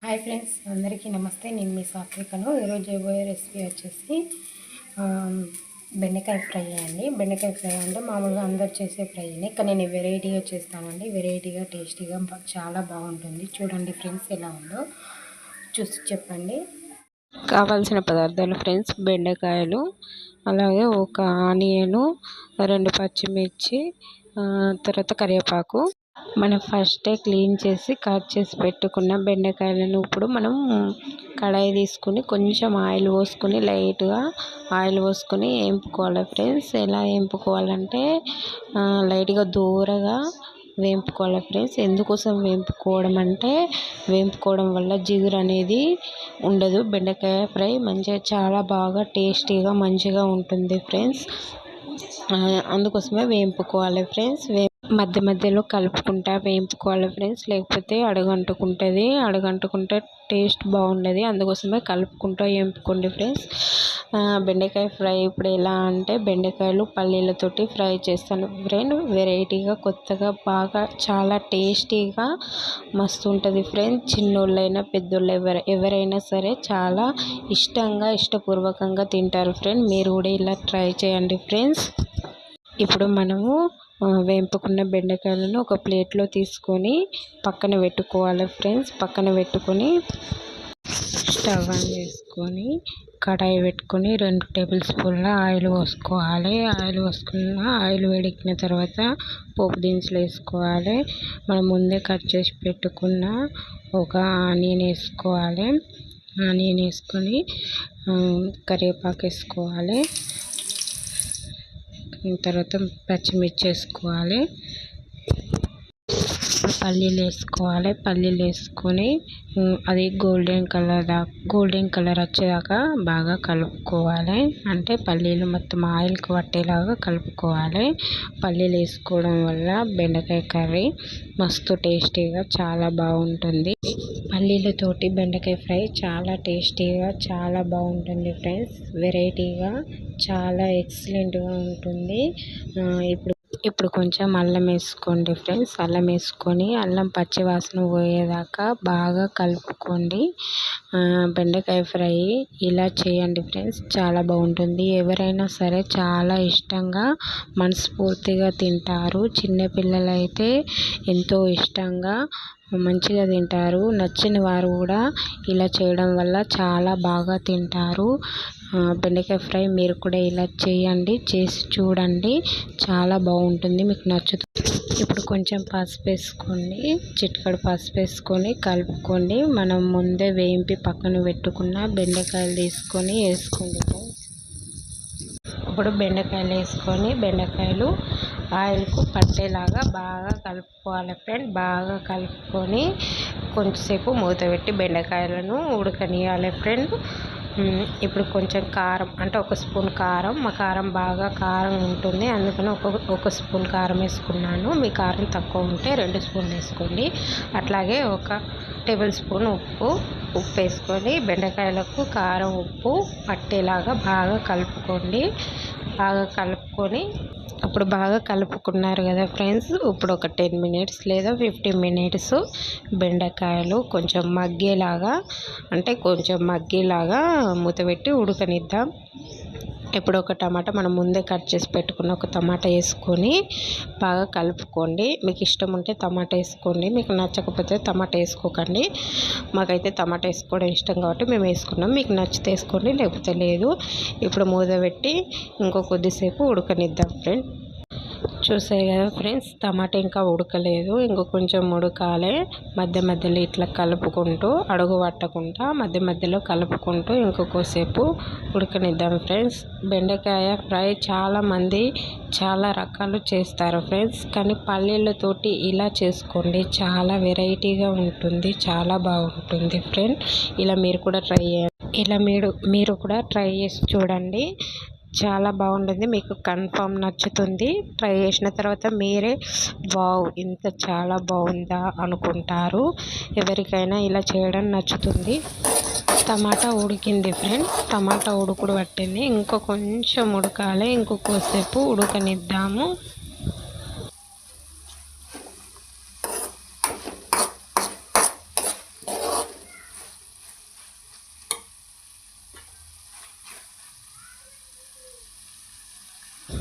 Hi friends, అందరికీ నమస్తే. నేను మీ సాత్వికను. ఈరోజు చేయబోయే రెసిపీ వచ్చేసి బెండకాయ ఫ్రై అండి. బెండకాయ ఫ్రై అంటే మామూలుగా అందరు చేసే ఫ్రైని, కానీ నేను వెరైటీగా చేస్తానండి. వెరైటీగా టేస్టీగా చాలా బాగుంటుంది. చూడండి ఫ్రెండ్స్ ఎలా ఉందో చూసి చెప్పండి. కావాల్సిన పదార్థాలు ఫ్రెండ్స్: బెండకాయలు, అలాగే ఒక ఆనియను, 2 పచ్చిమిర్చి, తర్వాత కరివేపాకు. మనం ఫస్టే క్లీన్ చేసి కట్ చేసి పెట్టుకున్న బెండకాయలను ఇప్పుడు మనం కడాయి తీసుకుని కొంచెం ఆయిల్ పోసుకొని లైట్గా ఆయిల్ పోసుకొని వేపుకోవాలి ఫ్రెండ్స్. ఎలా వేపుకోవాలంటే లైట్గా దూరగా వేపుకోవాలి ఫ్రెండ్స్. ఎందుకోసం వేపుకోవడం అంటే వేపుకోవడం వల్ల జిగురు అనేది ఉండదు. బెండకాయ ఫ్రై మంచిగా చాలా బాగా టేస్టీగా మంచిగా ఉంటుంది ఫ్రెండ్స్. అందుకోసమే వేపుకోవాలి ఫ్రెండ్స్. మధ్య మధ్యలో కలుపుకుంటా వేపుకోవాలి ఫ్రెండ్స్, లేకపోతే అడుగంటుకుంటే టేస్ట్ బాగుండదు. అందుకోసమే కలుపుకుంటూ వేపుకోండి ఫ్రెండ్స్. బెండకాయ ఫ్రై ఇప్పుడు ఎలా అంటే బెండకాయలు పల్లీలతోటి ఫ్రై చేస్తాను ఫ్రెండ్. వెరైటీగా కొత్తగా బాగా చాలా టేస్టీగా మస్తు ఉంటుంది ఫ్రెండ్స్. చిన్నోళ్ళైనా పెద్దోళ్ళు ఎవరైనా సరే చాలా ఇష్టపూర్వకంగా తింటారు ఫ్రెండ్. మీరు కూడా ఇలా ట్రై చేయండి ఫ్రెండ్స్. ఇప్పుడు మనము వేపుకున్న బెండకాయలను ఒక ప్లేట్లో తీసుకొని పక్కన పెట్టుకోవాలి ఫ్రెండ్స్. పక్కన పెట్టుకొని స్టవ్ ఆన్ చేసుకొని కడాయి పెట్టుకొని 2 టేబుల్ స్పూన్ల ఆయిల్ పోసుకోవాలి. ఆయిల్ వేడెక్కిన తర్వాత పోపు దినుసులు వేసుకోవాలి. మనం ముందే కట్ చేసి పెట్టుకున్న ఒక ఆనియన్ వేసుకోవాలి. ఆనియన్ వేసుకొని కరివేపాకు వేసుకోవాలి. తర్వాత పచ్చిమిర్చి వేసుకోవాలి. పల్లీలు వేసుకొని అది గోల్డెన్ కలర్ వచ్చేదాకా బాగా కలుపుకోవాలి. అంటే పల్లీలు మొత్తం ఆయిల్కి పట్టేలాగా కలుపుకోవాలి. పల్లీలు వేసుకోవడం వల్ల బెండకాయ కర్రీ మస్తు టేస్టీగా చాలా బాగుంటుంది. పల్లీలతోటి బెండకాయ ఫ్రై చాలా టేస్టీగా చాలా బాగుంటుంది ఫ్రెండ్స్. వెరైటీగా చాలా ఎక్సలెంట్గా ఉంటుంది. ఇప్పుడు కొంచెం అల్లం వేసుకోండి ఫ్రెండ్స్. అల్లం పచ్చి వాసన పోయేదాకా బాగా కలుపుకోండి. బెండకాయ ఫ్రై ఇలా చేయండి ఫ్రెండ్స్, చాలా బాగుంటుంది. ఎవరైనా సరే చాలా ఇష్టంగా మనస్ఫూర్తిగా తింటారు. చిన్నపిల్లలు అయితే ఎంతో ఇష్టంగా మంచిగా తింటారు. నచ్చిన వారు కూడా ఇలా చేయడం వల్ల చాలా బాగా తింటారు. బెండకాయ ఫ్రై మీరు కూడా ఇలా చేసి చూడండి, చాలా బాగుంటుంది, మీకు నచ్చుతుంది. ఇప్పుడు కొంచెం పసుపు వేసుకోండి, చిటికెడు పసుపు వేసుకొని కలుపుకోండి. మనం ముందే వేయింపి పక్కన పెట్టుకున్న బెండకాయలు వేసుకోండి. ఇప్పుడు బెండకాయలు ఆయిల్కు పట్టేలాగా బాగా కలుపుకోవాలి ఫ్రెండ్. బాగా కలుపుకొని కొంచెంసేపు మూత పెట్టి బెండకాయలను ఉడకనియాలి ఫ్రెండ్. ఇప్పుడు కొంచెం కారం, అంటే 1 స్పూన్ కారం. మా కారం బాగా కారం ఉంటుంది, అందుకని ఒక స్పూన్ కారం వేసుకున్నాను. మీ కారం తక్కువ ఉంటే 2 స్పూన్లు వేసుకోండి. అట్లాగే 1 టేబుల్ స్పూన్ ఉప్పు వేసుకొని బెండకాయలకు కారం ఉప్పు పట్టేలాగా బాగా కలుపుకోండి. ఇప్పుడు బాగా కలుపుకున్నారు కదా ఫ్రెండ్స్. ఇప్పుడు ఒక 10 మినిట్స్ లేదా 15 మినిట్స్ బెండకాయలు కొంచెం మగ్గేలాగా మూత పెట్టి ఉడకనిద్దాం. ఇప్పుడు ఒక టమాటా, మనం ముందే కట్ చేసి పెట్టుకున్న ఒక టమాటా వేసుకొని బాగా కలుపుకోండి. మీకు ఇష్టం ఉంటే టమాటా వేసుకోండి, మీకు నచ్చకపోతే టమాటా వేసుకోకండి. మాకైతే టమాటా వేసుకోవడం ఇష్టం కాబట్టి మేము వేసుకున్నాం. మీకు నచ్చితే వేసుకోండి, లేకపోతే లేదు. ఇప్పుడు మూత పెట్టి ఇంకో కొద్దిసేపు ఉడకనిద్దాం ఫ్రెండ్. చూసారు కదా ఫ్రెండ్స్, టమాటా ఇంకా ఉడకలేదు, ఇంకో కొంచెం ఉడకాలి. మధ్య మధ్యలో ఇట్లా కలుపుకుంటూ, అడుగు పట్టకుండా మధ్య మధ్యలో కలుపుకుంటూ ఇంకొకసేపు ఉడకనిద్దాం ఫ్రెండ్స్. బెండకాయ ఫ్రై చాలామంది చాలా రకాలు చేస్తారు ఫ్రెండ్స్, కానీ పల్లీలతోటి ఇలా చేసుకోండి, చాలా వెరైటీగా ఉంటుంది, చాలా బాగుంటుంది ఫ్రెండ్. ఇలా మీరు కూడా ట్రై చేసి చూడండి, చాలా బాగుంటుంది, మీకు కన్ఫామ్ నచ్చుతుంది. ట్రై చేసిన తర్వాత మీరే వావ్ ఇంత చాలా బాగుందా అనుకుంటారు. ఎవరికైనా ఇలా చేయడం నచ్చుతుంది. టమాటా ఉడికింది ఫ్రెండ్, టమాటా ఉడుకుడు పట్టింది, ఇంకో కొంచెం ఉడకాలి, ఇంకొకసేపు ఉడకనిద్దాము.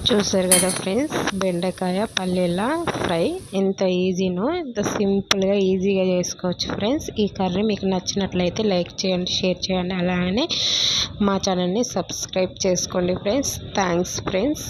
చూసారు కదా ఫ్రెండ్స్, బెండకాయ పల్లీల ఫ్రై ఎంత ఈజీనో, ఎంత సింపుల్గా ఈజీగా చేసుకోవచ్చు ఫ్రెండ్స్. ఈ కర్రీ మీకు నచ్చినట్లయితే లైక్ చేయండి, షేర్ చేయండి, అలానే మా ఛానల్ని సబ్స్క్రైబ్ చేసుకోండి ఫ్రెండ్స్. Thanks friends.